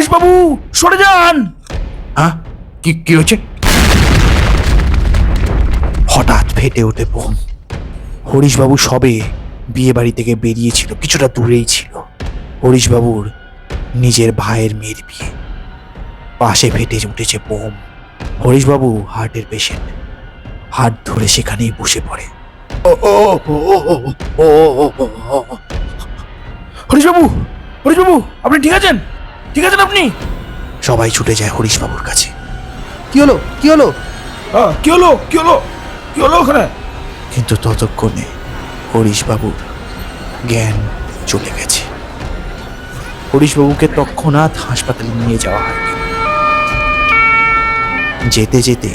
হরিশবাবু সরে যান। হ্যাঁ, কি হয়েছে? হঠাৎ ফেটে ওঠে বোম। হরিশবাবু সবে বিয়ে বাড়ি থেকে বেরিয়েছিল, কিছুটা দূরেই ছিল। হরিশবাবুর নিজের ভাইয়ের মেয়ের বিয়ে, পাশে ফেটে উঠেছে বোম। হরিশবাবু হার্টের পেশেন্ট, হাত ধরে সেখানেই বসে পড়ে। হরিশবাবু, হরিশবাবু আপনি ঠিক আছেন? ঠিক আছেন আপনি? সবাই ছুটে যায় হরিশবাবুর কাছে। কি হলো, কি হলো? কি হলো, কি হলো, কি হলো ওখানে? কিন্তু ততক্ষণে হরিশবাবুর জ্ঞান চলে গেছে। হরিশবাবুকে তৎক্ষণাৎ হাসপাতালে নিয়ে যাওয়া হয়। যেতে যেতে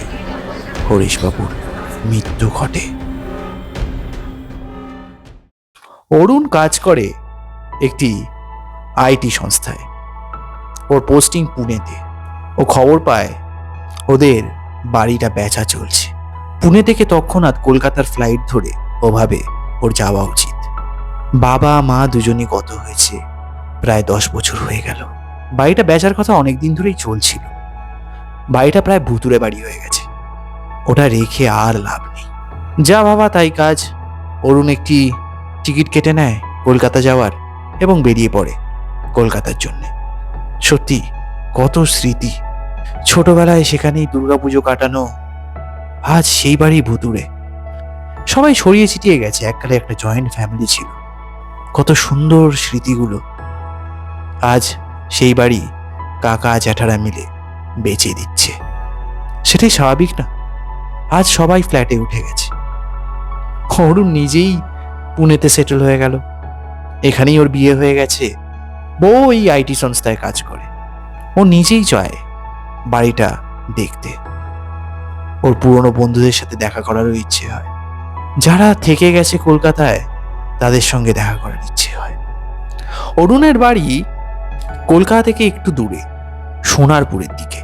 হরিশবাবুর মৃত্যু ঘটে। অরুণ কাজ করে একটি আইটি সংস্থায়। ওর পোস্টিং পুনেতে। ও খবর পায় ওদের বাড়িটা বেচা চলছে। পুনে থেকে তৎক্ষণাৎ কলকাতার ফ্লাইট ধরে ও ভাবে ওর যাওয়া উচিত। বাবা মা দুজনই গত হয়েছে, প্রায় 10 বছর হয়ে গেল। বাড়িটা বেচার কথা অনেকদিন ধরেই চলছিল। বাড়িটা প্রায় ভুতুরে বাড়ি হয়ে গেছে, ওটা রেখে আর লাভ নেই। যা ভাবা তাই কাজ। অরুণ একটি টিকিট কেটে নেয় কলকাতা যাওয়ার এবং বেরিয়ে পড়ে কলকাতার জন্য। সত্যি কত স্মৃতি, ছোটবেলায় সেখানেই দুর্গাপুজো কাটানো, আজ সেই বাড়ি ভুতুরে। সবাই ছড়িয়ে ছিটিয়ে গেছে, এককালে একটা জয়েন্ট ফ্যামিলি ছিল, কত সুন্দর স্মৃতিগুলো। আজ সেই বাড়ি কাকা জ্যাঠারা মিলে বেচে দিচ্ছে। সেটাই স্বাভাবিক না? আজ সবাই ফ্ল্যাটে উঠে গেছে। অরুণ নিজেই পুনেতে সেটেল হয়ে গেল, এখানেই ওর বিয়ে হয়ে গেছে। বউ এই আইটি সংস্থায় কাজ করে। ও নিজেই চায় বাড়িটা দেখতে। ওর পুরনো বন্ধুদের সাথে দেখা করারও ইচ্ছে হয়। যারা থেকে গেছে কলকাতায় তাদের সঙ্গে দেখা করার ইচ্ছে হয়। অরুণের বাড়ি কলকাতা থেকে একটু দূরে, সোনারপুরের দিকে।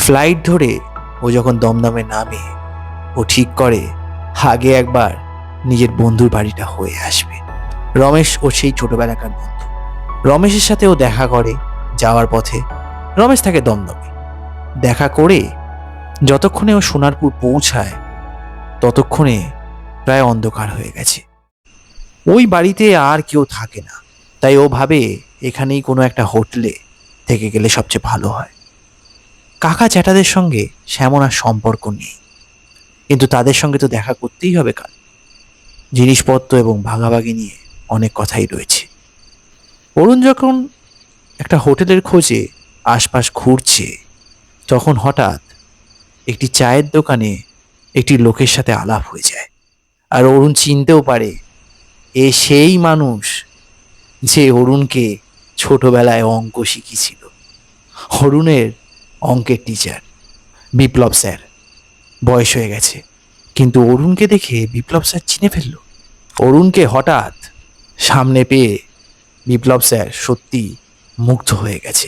ফ্লাইট ধরে ও যখন দমদমে নামে, ও ঠিক করে আগে একবার নিজের বন্ধুর বাড়িটা হয়ে আসবে। রমেশ ও সেই ছোটবেলাকার বন্ধু। রমেশের সাথে ও দেখা করে যাওয়ার পথে। রমেশ থাকে দমদমে। দেখা করে যতক্ষণে ও সোনারপুর পৌঁছায় ততক্ষণে প্রায় অন্ধকার হয়ে গেছে। ওই বাড়িতে আর কেউ থাকে না, তাই ও ভাবে এখানেই কোনো একটা হোটেলে থেকে গেলে সবচেয়ে ভালো হয়। কাকা চ্যাটাদের সঙ্গে সেমন আর সম্পর্ক নেই, কিন্তু তাদের সঙ্গে তো দেখা করতেই হবে কাল। জিনিসপত্র এবং ভাগাভাগি নিয়ে অনেক কথাই রয়েছে। অরুণ যখন একটা হোটেলের খোঁজে আশপাশ ঘুরছে, তখন হঠাৎ একটি চায়ের দোকানে একটি লোকের সাথে আলাপ হয়ে যায়। আর অরুণ চিনতেও পারে এ সেই মানুষ যে অরুণকে ছোটবেলায় অঙ্ক শিখিয়েছিল। অরুণের অঙ্কের টিচার বিপ্লব স্যার। বয়স হয়ে গেছে, কিন্তু অরুণকে দেখে বিপ্লব স্যার চিনে ফেলল। অরুণকে হঠাৎ সামনে পেয়ে বিপ্লব স্যার সত্যি মুগ্ধ হয়ে গেছে।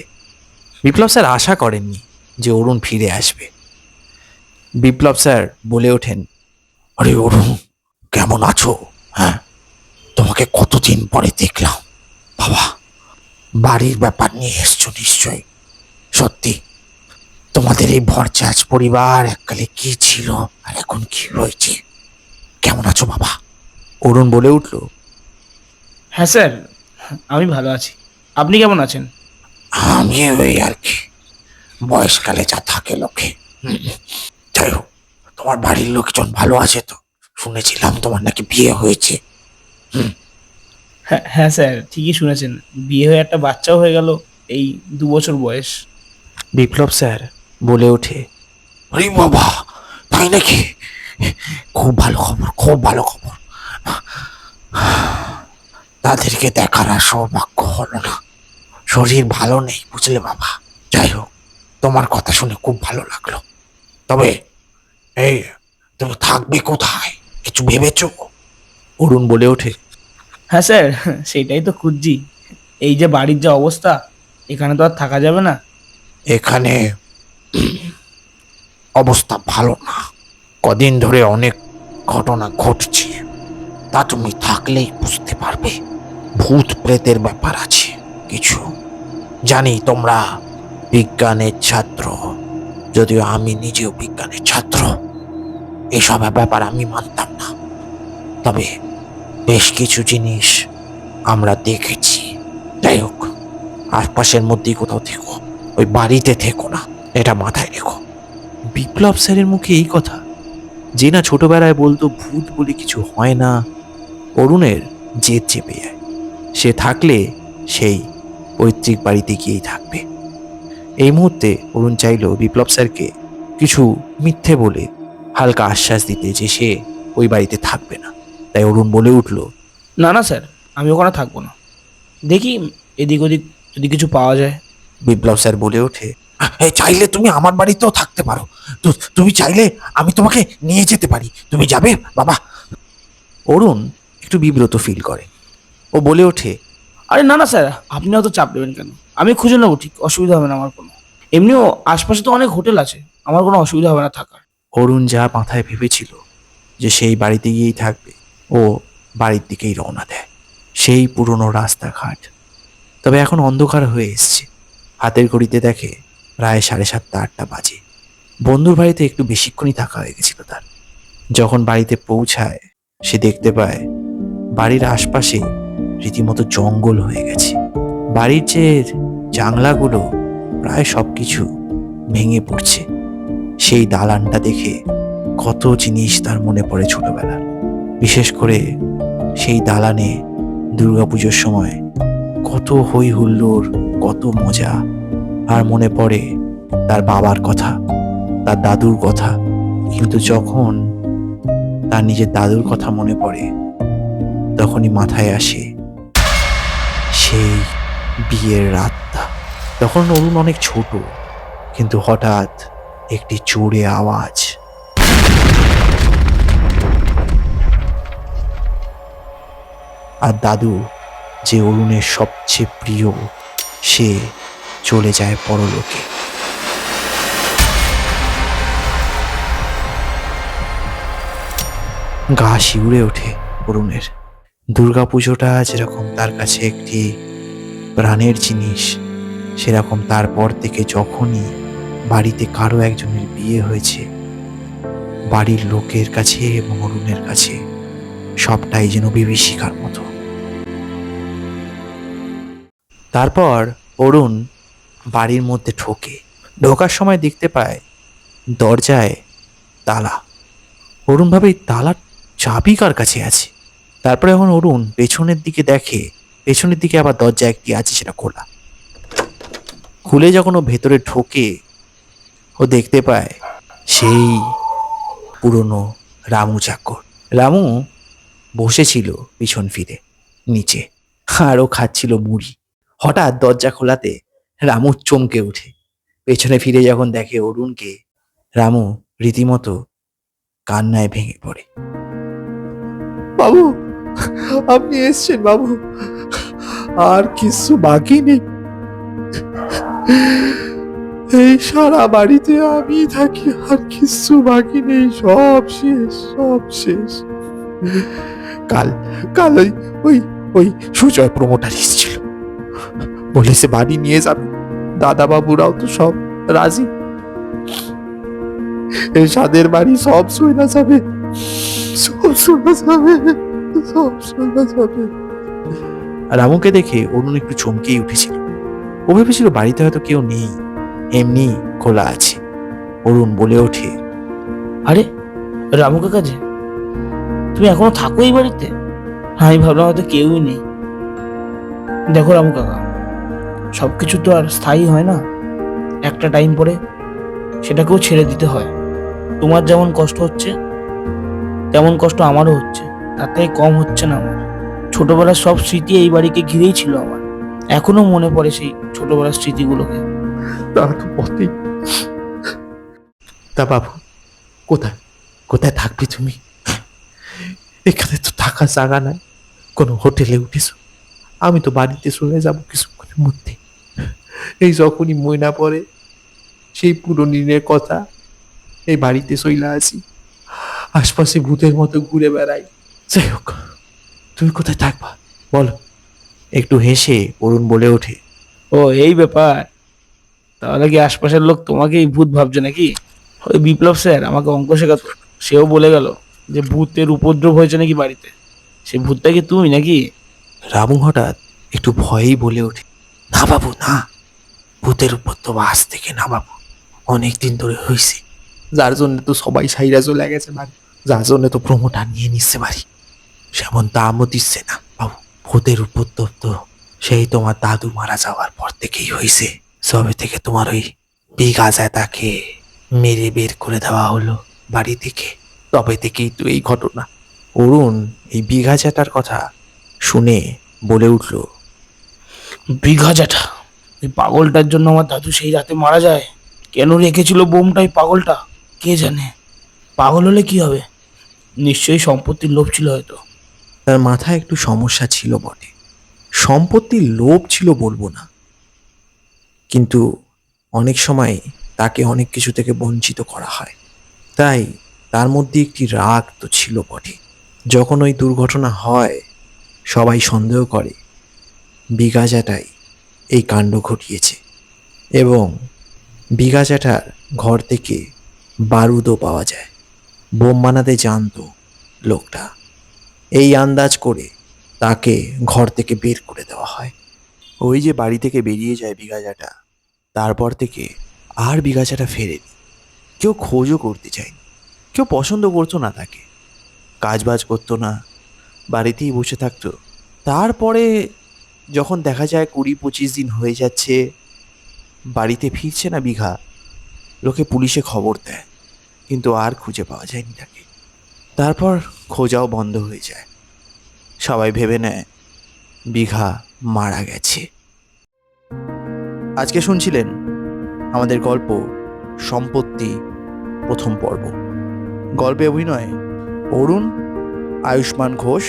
বিপ্লব স্যার আশা করেননি যে অরুণ ফিরে আসবে। বিপ্লব স্যার বলে ওঠেন, আরে অরুণ, কেমন আছো? হ্যাঁ, তোমাকে কতদিন পরে দেখলাম। বাবা, বাড়ির ব্যাপার নিয়ে এসছো নিশ্চয়ই। সত্যি তোমাদের এই ভরচাজ পরিবার এককালে কি ছিল আর এখন কি হয়েছে? কেমন আছো বাবা? অরুণ বলে উঠল, হ্যাঁ স্যার, আমি ভালো আছি। আপনি কেমন আছেন? আমি ওই আর কি, বয়সকালে যা থাকে লোকে। যাই হোক, তোমার বাড়ির লোকজন ভালো আছে তো? শুনেছিলাম তোমার নাকি বিয়ে হয়েছে। হ্যাঁ হ্যাঁ স্যার, ঠিকই শুনেছেন। বিয়ে হয়ে একটা বাচ্চাও হয়ে গেল, এই 2 বছর বয়স। বিপ্লব স্যার বলে ওঠে, আরে বাবা, তাই নাকি? খুব ভালো খবর, খুব ভালো খবর। তাদেরকে দেখার আর সৌভাগ্য হলো না, শরীর ভালো নেই বুঝলে বাবা। যাই হোক, তোমার কথা শুনে খুব ভালো লাগলো। তবে এই, তুমি থাকবে কোথায়, কিছু ভেবেছো? অরুণ বলে ওঠে, হ্যাঁ স্যার, সেটাই তো খুঁজছি। এই যে বাড়ির যা অবস্থা, এখানে তো আর থাকা যাবে না। এখানে অবস্থা ভালো না, কদিন ধরে অনেক ঘটনা ঘটছে, তা তুমি থাকলেই বুঝতে পারবে। ভূত প্রেতের ব্যাপার আছে কিছু। জানি তোমরা বিজ্ঞানের ছাত্র, যদিও আমি নিজেও বিজ্ঞানের ছাত্র। এসব ব্যাপার আমি মানতাম না, তবে বেশ কিছু জিনিস আমরা দেখেছি। যাই হোক, আশপাশের মধ্যেই কোথাও থেকো, ওই বাড়িতে থেকো না, এটা মাথায় রেখো। বিপ্লব স্যারের মুখে এই কথা, যে না ছোটবেলায় বলতো ভূত বলে কিছু হয় না, অরুণের জেদ চেপে যায়। সে থাকলে সেই পৈতৃক বাড়িতে গিয়েই থাকবে। এই মুহূর্তে অরুণ চাইল বিপ্লব স্যারকে কিছু মিথ্যে বলে হালকা আশ্বাস দিতে যে সে ওই বাড়িতে থাকবে না। তাই অরুণ বলে উঠল, না না স্যার, আমি ওখানে থাকবো না। দেখি এদিক ওদিক যদি কিছু পাওয়া যায়। বিপ্লব স্যার বলে ওঠে, চাইলে তুমি আমার বাড়িতেও থাকতে পারো, তুমি চাইলে আমি তোমাকে নিয়ে যেতে পারি, তুমি যাবে বাবা? অরুণ একটু বিব্রত ফিল করে। ও বলে ওঠে, আরে না না স্যার, আপনি অত চাপ নেবেন কেন? আমি খুঁজে নেবো, ঠিক অসুবিধা হবে না আমার কোনো। এমনিও আশপাশে তো অনেক হোটেল আছে, আমার কোনো অসুবিধা হবে না থাকার। অরুণ যা মাথায় ভেবেছিল যে সেই বাড়িতে গিয়েই থাকবে, ও বাড়ির দিকেই রওনা দেয়। সেই পুরনো রাস্তাঘাট, তবে এখন অন্ধকার হয়ে এসছে। হাতের ঘড়িতে দেখে প্রায় 7:30-8টা বাজে। বন্ধুর বাড়িতে একটু বেশিক্ষণই থাকা হয়ে গেছিল তার। যখন বাড়িতে পৌঁছায়, সে দেখতে পায় বাড়ির আশপাশে রীতিমতো জঙ্গল হয়ে গেছে। বাড়ির যে জানলাগুলো প্রায় সবকিছু ভেঙে পড়ছে। সেই দালানটা দেখে কত জিনিস তার মনে পড়ে ছোটবেলার। বিশেষ করে সেই দালানে দুর্গাপুজোর সময় কত হই হুল্লোড়, কত মজা। আর মনে পড়ে তার বাবার কথা, তার দাদুর কথা। কিন্তু যখন তার নিজের দাদুর কথা মনে পড়ে, তখনই মাথায় আসে সেই বিয়ের রাতটা। তখন অরুণ অনেক ছোট, কিন্তু হঠাৎ একটি জোরে আওয়াজ। আর দাদু, যে অরুণের সবচেয়ে প্রিয়, সে চলে যায় পরলোকে। গা শিউরে ওঠে অরুণের। দুর্গাপুজোটা যেরকম তার কাছে একটি প্রাণের জিনিস, সেরকম তারপর থেকে যখনই বাড়িতে কারো একজনের বিয়ে হয়েছে, বাড়ির লোকের কাছে এবং অরুণের কাছে সবটাই যেন বিভীষিকার মতো। তারপর অরুণ বাড়ির মধ্যে ঢোকার সময় দেখতে পায় দরজায় তালা। অরুণ ভাবে তালার চাবি কার কাছে আছে। তারপরে এখন অরুণ পেছনের দিকে দেখে, পেছনের দিকে আবার দরজা একটি আছে, সেটা খোলা। খুলে যখন ও ভেতরে ঢোকে, ও দেখতে পায় সেই পুরনো রামু চাকর। রামু বসেছিল পিছন ফিরে নিচে, আর ও খাচ্ছিল মুড়ি। হঠাৎ দরজা খোলাতে রামু চমকে ওঠে। পেছনে ফিরে যখন দেখে অরুণকে, রামু রীতিমতো কান্নায় ভেঙে পড়ে। বাবু, আপনি এসছেন বাবু, আর কিছু বাকি নেই। এই সারা বাড়িতে আমি থাকি, আর কিছু বাকি নেই, সব শেষ, সব শেষ। কাল কাল ওই ওই ওই সুজয় প্রমোটার এসেছিল, বলেছে বাড়ি নিয়ে যাবে। দাদা বাবুরাও তো সব রাজি। এই সাদের বাড়ি সব সইনা যাবে, সব সইনা যাবে, সব সইনা যাবে। রামুকে দেখে অরুণ একটু চমকেই উঠেছিল। ও ভেবেছিল বাড়িতে হয়তো কেউ নেই, এমনি খোলা আছে। অরুণ বলে ওঠে, আরে রামু কাকা যে, তুমি এখনো থাকো এই বাড়িতে? আমি ভাবলাম হয়তো কেউই নেই। দেখো রামু কাকা, সবকিছু তো আর স্থায়ী হয় না, একটা টাইম পরে সেটাকেও ছেড়ে দিতে হয়। তোমার যেমন কষ্ট হচ্ছে, তেমন কষ্ট আমারও হচ্ছে, তার থেকে কম হচ্ছে না আমার। ছোটবেলার সব স্মৃতি এই বাড়িকে ঘিরেই ছিল আমার, এখনো মনে পড়ে সেই ছোটবেলার স্মৃতিগুলোকে। তা তো বটেই। তা বাবু, কোথায় কোথায় থাকবি তুমি? এখানে তো থাকার জায়গা নাই, কোনো হোটেলে উঠেছ? আমি তো বাড়িতে চলে যাব কিছুক্ষণের মধ্যে। এই যখনই ময়না পড়ে সেই পুরনো দিনের কথা, এই বাড়িতে চইলা আছি, আশপাশে ভূতের মতো ঘুরে বেড়াই। যাই হোক, তুমি কোথায় থাকবা বলো, একটু হেসে অরুণ বলে ওঠে, ও এই ব্যাপার, তাহলে কি আশপাশের লোক তোমাকেই ভূত ভাবছে নাকি? ওই বিপ্লব স্যার আমাকে অঙ্ক শেখাতো, সেও বলে গেল যে ভূতের উপদ্রব হয়েছে নাকি বাড়িতে। সে ভূতটা কি তুমি নাকি? রামু হঠাৎ একটু ভয়েই বলে ওঠে, না বাবু না, ভূতের উপর তো আজ থেকে না বাবু, অনেক দিন ধরে হয়েছে। যার জন্য তো সবাই সাইরা চলে গেছে বাড়ি, যার জন্য তো প্রমোটার নিয়ে নিচ্ছে বাড়ি। সেমন দামও দিচ্ছে না বাবু। ভূতের উপদ্রব তো সেই তোমার দাদু মারা যাওয়ার পর থেকেই হয়েছে। সবে থেকে তোমার ওই বিঘা তাকে মেরে বের করে দেওয়া হলো বাড়ি থেকে, তবে থেকেই তো এই ঘটনা। অরুণ এই বিঘা জ্যাঠার কথা শুনে বলে উঠল, বিঘা জ্যাঠা, ওই পাগলটার জন্য আমার দাদু সেই রাতে মারা যায়। কেন রেখেছিল বোমটা এই পাগলটা, কে জানে। পাগল হলে কি হবে, নিশ্চয়ই সম্পত্তির লোভ ছিল হয়তো। তার মাথায় একটু সমস্যা ছিল বটে। সম্পত্তির লোভ ছিল বলবো না, কিন্তু অনেক সময় তাকে অনেক কিছু থেকে বঞ্চিত করা হয়, তাই তার মধ্যে একটি রাগ তো ছিল বটে। যখন ওই দুর্ঘটনা হয়, সবাই সন্দেহ করে বিঘা জ্যাঠাই এই কাণ্ড ঘটিয়েছে, এবং বিঘা জ্যাঠার ঘর থেকে বারুদও পাওয়া যায়। বোম বানাতে জানতো লোকটা। এই আন্দাজ করে তাকে ঘর থেকে বের করে দেওয়া হয়। ওই যে বাড়ি থেকে বেরিয়ে যায় বিঘা জ্যাঠা, তারপর থেকে আর বিঘা জ্যাঠা ফেরেনি। কেউ খোঁজও করতে চায়নি, কেউ পছন্দ করতো না তাকে, কাজবাজ করতো না, বাড়িতেই বসে থাকতো। তারপরে যখন দেখা যায় 20-25 দিন হয়ে যাচ্ছে, বাড়িতে ফিরছে না বিঘা, লোকে পুলিশে খবর দেয়, কিন্তু আর খুঁজে পাওয়া যায়নি তাকে। তারপর খোঁজাও বন্ধ হয়ে যায়, সবাই ভেবে নেয় বিঘা মারা গেছে। আজকে শুনছিলেন আমাদের গল্প সম্পত্তি প্রথম পর্ব। গল্পে অভিনয় অরুণ, আয়ুষ্মান ঘোষ,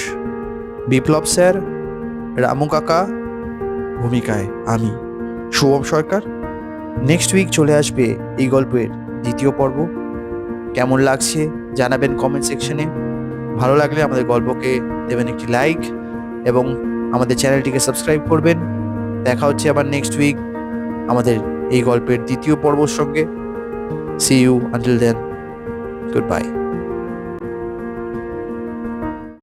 বিপ্লব স্যার, রামু কাকা, ভূমিকায় আমি শুভম সরকার। নেক্সট উইক চলে আসবে এই গল্পের দ্বিতীয় পর্ব। কেমন লাগছে জানাবেন কমেন্ট সেকশনে। ভালো লাগলে আমাদের গল্পকে দেবেন একটি লাইক এবং আমাদের চ্যানেলটিকে সাবস্ক্রাইব করবেন। দেখা হচ্ছে আবার নেক্সট উইক আমাদের এই গল্পের দ্বিতীয় পর্বর সঙ্গে। See you until then, good bye.